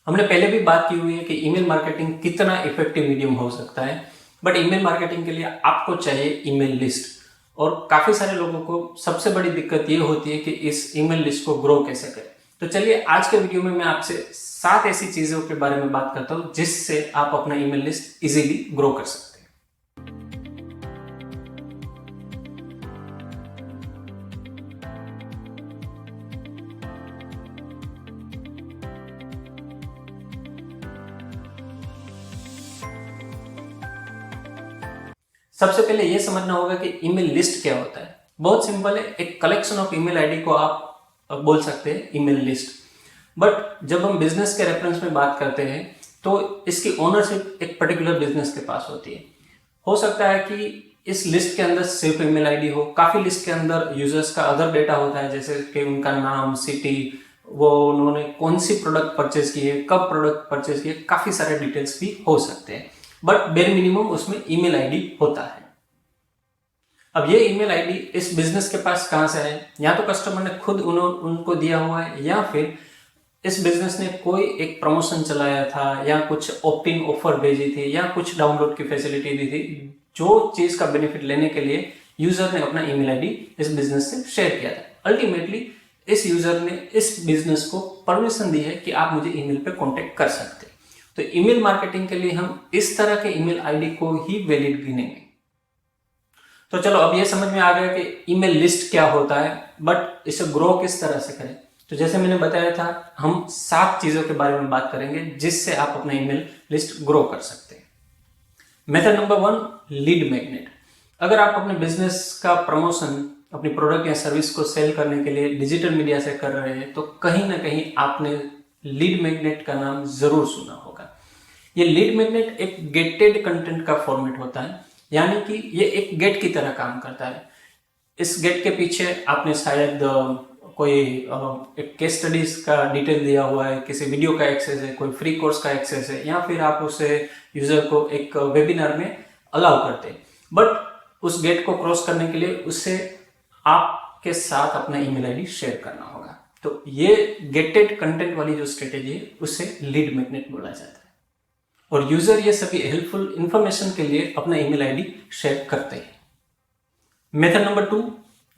हमने पहले भी बात की हुई है कि ईमेल मार्केटिंग कितना इफेक्टिव मीडियम हो सकता है, बट ईमेल मार्केटिंग के लिए आपको चाहिए ईमेल लिस्ट। और काफी सारे लोगों को सबसे बड़ी दिक्कत ये होती है कि इस ईमेल लिस्ट को ग्रो कैसे करें। तो चलिए आज के वीडियो में मैं आपसे 7 ऐसी चीजों के बारे में बात करता हूं जिससे आप अपना ईमेल लिस्ट इजीली ग्रो कर सकते हैं। सबसे पहले यह समझना होगा कि ईमेल लिस्ट क्या होता है। बहुत सिंपल है, एक कलेक्शन ऑफ ईमेल आईडी को आप बोल सकते हैं ईमेल लिस्ट। बट जब हम बिजनेस के रेफरेंस में बात करते हैं तो इसकी ओनरशिप एक पर्टिकुलर बिजनेस के पास होती है। हो सकता है कि इस लिस्ट के अंदर सिर्फ ईमेल आईडी हो, काफी लिस्ट के अंदर यूजर्स का अदर डेटा होता है, जैसे कि उनका नाम, सिटी, वो उन्होंने कौन सी प्रोडक्ट परचेज की है, कब प्रोडक्ट परचेज की है, काफी सारे डिटेल्स भी हो सकते हैं। बट बेर मिनिमम उसमें ईमेल आईडी होता है। अब ये ईमेल आईडी इस बिजनेस के पास कहां से है? या तो कस्टमर ने खुद उनको दिया हुआ है, या फिर इस बिजनेस ने कोई एक प्रमोशन चलाया था, या कुछ ऑप्ट-इन ऑफर भेजी थी, या कुछ डाउनलोड की फैसिलिटी दी थी। जो चीज का बेनिफिट लेने के लिए यूजर ने अपना ईमेल आईडी इस बिजनेस से शेयर किया था। अल्टीमेटली इस यूजर ने इस बिजनेस को परमिशन दी है कि आप मुझे ईमेल पे कांटेक्ट कर सकते हैं। तो ईमेल मार्केटिंग के लिए हम इस तरह के ईमेल आईडी को ही वैलिड गिनेंगे। तो चलो अब ये समझ में आ गया कि ईमेल लिस्ट क्या होता है, बट इसे ग्रो किस तरह से करें। तो जैसे मैंने बताया था, हम 7 चीजों के बारे में बात करेंगे जिससे आप अपना ईमेल लिस्ट ग्रो कर सकते हैं। Method number 1, lead magnet. अगर आप अपने बिजनेस का प्रमोशन, अपनी प्रोडक्ट या सर्विस को सेल करने के लिए डिजिटल मीडिया से कर रहे हैं तो कहीं ना कहीं आपने लीड मैग्नेट का नाम जरूर सुना होगा। ये लीड मैग्नेट एक गेटेड कंटेंट का फॉर्मेट होता है, यानी कि ये एक गेट की तरह काम करता है। इस गेट के पीछे आपने शायद कोई एक केस स्टडीज का डिटेल दिया हुआ है, किसी वीडियो का एक्सेस है, कोई फ्री कोर्स का एक्सेस है, या फिर आप उसे यूजर को एक वेबिनार में अलाउ करते हैं। बट उस गेट को क्रॉस करने के लिए उसे आपके साथ अपना ईमेल आईडी शेयर करना होगा। तो ये गेटेड कंटेंट वाली जो स्ट्रेटेजी है उसे लीड मैग्नेट बोला जाता है। और यूजर ये सभी हेल्पफुल इंफॉर्मेशन के लिए अपना ईमेल आईडी शेयर करते हैं। Method number 2,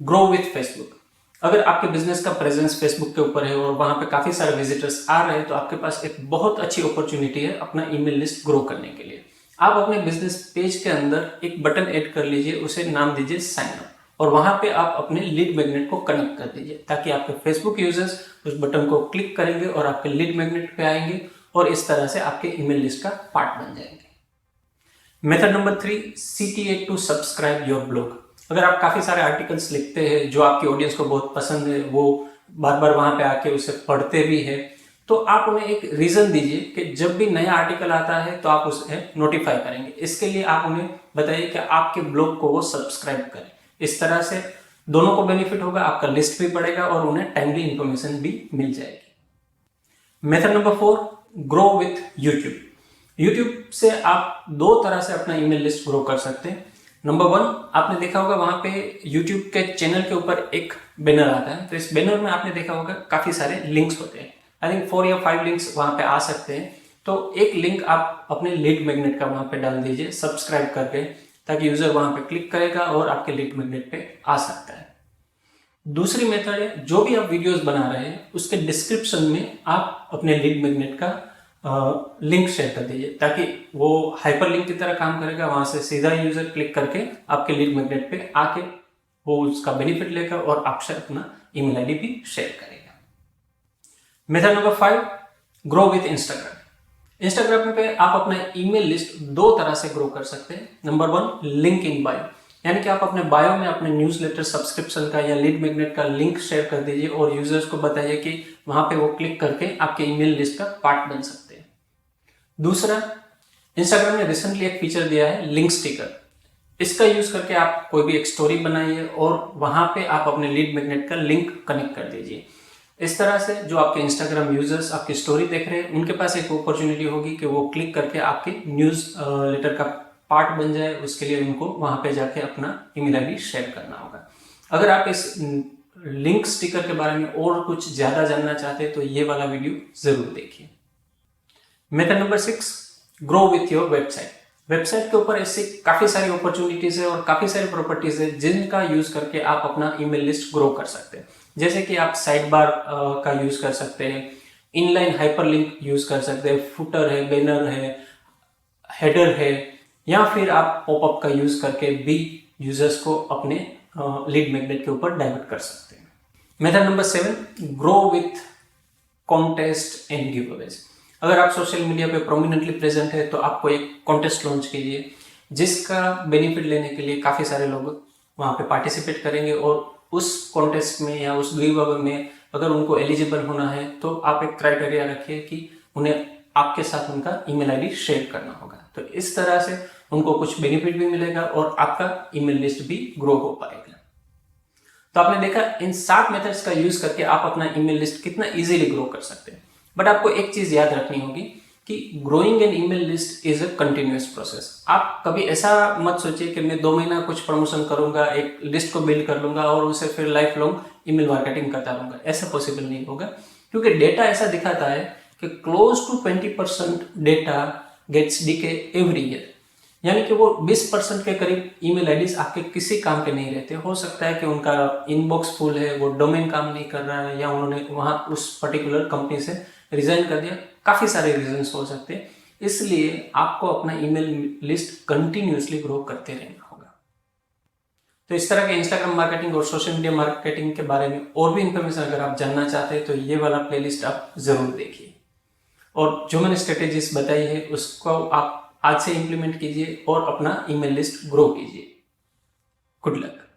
grow with Facebook. अगर आपके बिजनेस का प्रेजेंस फेसबुक के ऊपर है और वहां पे काफी सारे विजिटर्स आ रहे हैं तो आपके पास एक बहुत अच्छी अपॉर्चुनिटी है अपना ईमेल लिस्ट ग्रो करने के लिए। आप अपने बिजनेस पेज के अंदर एक बटन ऐड कर लीजिए, उसे नाम दीजिए साइन अप, और वहां पे आप अपने लीड मैग्नेट को कनेक्ट कर दीजिए ताकि आपके फेसबुक यूजर्स उस बटन को क्लिक करेंगे और आपके लीड मैग्नेट पे आएंगे और इस तरह से आपके ईमेल लिस्ट का पार्ट बन जाएंगे। Method number 3, CTA to subscribe your blog. अगर आप काफी सारे आर्टिकल्स लिखते हैं जो आपकी ऑडियंस को बहुत पसंद है, वो बार बार वहां पे आके उसे पढ़ते भी है, तो आप उन्हें एक रीजन दीजिए कि जब भी नया आर्टिकल आता है तो आप उसे नोटिफाई करेंगे। इसके लिए आप उन्हें बताइए कि आपके ब्लॉग को वो सब्सक्राइब करें। इस तरह से दोनों को बेनिफिट होगा, आपका लिस्ट भी बढ़ेगा और उन्हें टाइमली इंफॉर्मेशन भी मिल जाएगी। Method number 4, grow with YouTube. YouTube से आप 2 तरह से अपना ईमेल लिस्ट ग्रो कर सकते हैं। नंबर 1, आपने देखा होगा वहां पे यूट्यूब के चैनल के ऊपर एक बैनर आता है, तो इस बैनर में आपने देखा होगा काफी सारे लिंक्स होते हैं। आई थिंक 4 या 5 लिंक्स वहां पे आ सकते हैं। तो एक लिंक आप अपने लीड मैग्नेट का वहां पे डाल दीजिए सब्सक्राइब करके, ताकि यूजर वहां पे क्लिक करेगा और आपके लीड मैग्नेट पे आ सकता है। दूसरी मेथड है, जो भी आप वीडियोस बना रहे हैं उसके डिस्क्रिप्शन में आप अपने लीड मैग्नेट का लिंक शेयर कर दीजिए ताकि वो हाइपर लिंक की तरह काम करेगा। वहां से सीधा यूजर क्लिक करके आपके लीड मैग्नेट पे आके वो उसका बेनिफिट लेगा और आपसे अपना ईमेल आईडी भी शेयर करेगा। Method number 5, grow with Instagram. Instagram पे आप अपना ईमेल लिस्ट 2 तरह से ग्रो कर सकते हैं। नंबर 1, लिंक इन बायो, यानी कि आप अपने बायो में अपने न्यूज़लेटर सब्सक्रिप्शन का या लीड मैग्नेट का लिंक शेयर कर दीजिए और यूजर्स को बताइए कि वहां पे वो क्लिक करके आपके ईमेल लिस्ट का पार्ट बन सकते हैं। दूसरा, इंस्टाग्राम ने रिसेंटली एक फीचर दिया है लिंक स्टिकर। इसका यूज करके आप कोई भी एक स्टोरी बनाइए और वहां पे आप अपने लीड मैग्नेट का लिंक कनेक्ट कर दीजिए। इस तरह से जो आपके इंस्टाग्राम यूजर्स आपकी स्टोरी देख रहे हैं उनके पास एक अपॉर्चुनिटी होगी कि वो क्लिक करके आपके न्यूज लेटर का पार्ट बन जाए। उसके लिए उनको वहां पे जाके अपना ईमेल आईडी शेयर करना होगा। अगर आप इस लिंक स्टिकर के बारे में और कुछ ज्यादा जानना चाहते हैं तो ये वाला वीडियो जरूर देखिए। Method number 6, grow with your website. Website के ऊपर ऐसी काफी सारी अपॉर्चुनिटीज है और काफी सारी प्रॉपर्टीज है जिनका यूज करके आप अपना ईमेल लिस्ट ग्रो कर सकते हैं। जैसे कि आप साइड बार का यूज कर सकते हैं, इनलाइन हाइपरलिंक यूज कर सकते हैं, फुटर है, बैनर है, हेडर है, या फिर आप पॉपअप का यूज करके भी यूजर्स को अपने लीड मैग्नेट के ऊपर डाइवर्ट कर सकते हैं। Method number 7, grow with contest and give Awez. अगर आप सोशल मीडिया पे प्रोमिनेंटली प्रेजेंट है तो आपको एक कॉन्टेस्ट लॉन्च कीजिए जिसका बेनिफिट लेने के लिए काफ़ी सारे लोग वहाँ पे पार्टिसिपेट करेंगे, और उस कॉन्टेस्ट में या उस गिव अवे में अगर उनको एलिजिबल होना है तो आप एक क्राइटेरिया रखिए कि उन्हें आपके साथ उनका ईमेल आईडी शेयर करना होगा। तो इस तरह से उनको कुछ बेनिफिट भी मिलेगा और आपका ईमेल लिस्ट भी ग्रो हो पाएगा। तो आपने देखा इन 7 मेथड्स का यूज करके आप अपना ईमेल लिस्ट कितना इजीली ग्रो कर सकते हैं। बट आपको एक चीज याद रखनी होगी कि growing an email list is a continuous process. आप कभी ऐसा मत सोचिए कि मैं 2 महीना कुछ प्रमोशन करूंगा, एक लिस्ट को बिल्ड कर लूंगा और उसे फिर लाइफ लॉन्ग ईमेल मार्केटिंग करता रहूंगा। ऐसा पॉसिबल नहीं होगा, क्योंकि डेटा ऐसा दिखाता है कि close to 20% data gets decay every year. यानी कि वो 20% के करीब ईमेल आईडीज आपके किसी काम के नहीं रहते। हो सकता है कि उनका इनबॉक्स फुल है, वो डोमेन काम नहीं कर रहा है, या उन्होंने वहां उस पर्टिकुलर कंपनी से रिजाइन कर दिया। काफी सारे रीजंस हो सकते हैं, इसलिए आपको अपना ईमेल लिस्ट कंटिन्यूसली ग्रो करते रहना होगा। तो इस तरह के इंस्टाग्राम मार्केटिंग और सोशल मीडिया मार्केटिंग के बारे में और भी इंफॉर्मेशन अगर आप जानना चाहते हैं तो ये वाला प्लेलिस्ट आप जरूर देखिए, और जो मैंने स्ट्रेटेजीज बताई है उसको आप आज से इंप्लीमेंट कीजिए और अपना ईमेल लिस्ट ग्रो कीजिए। Good luck.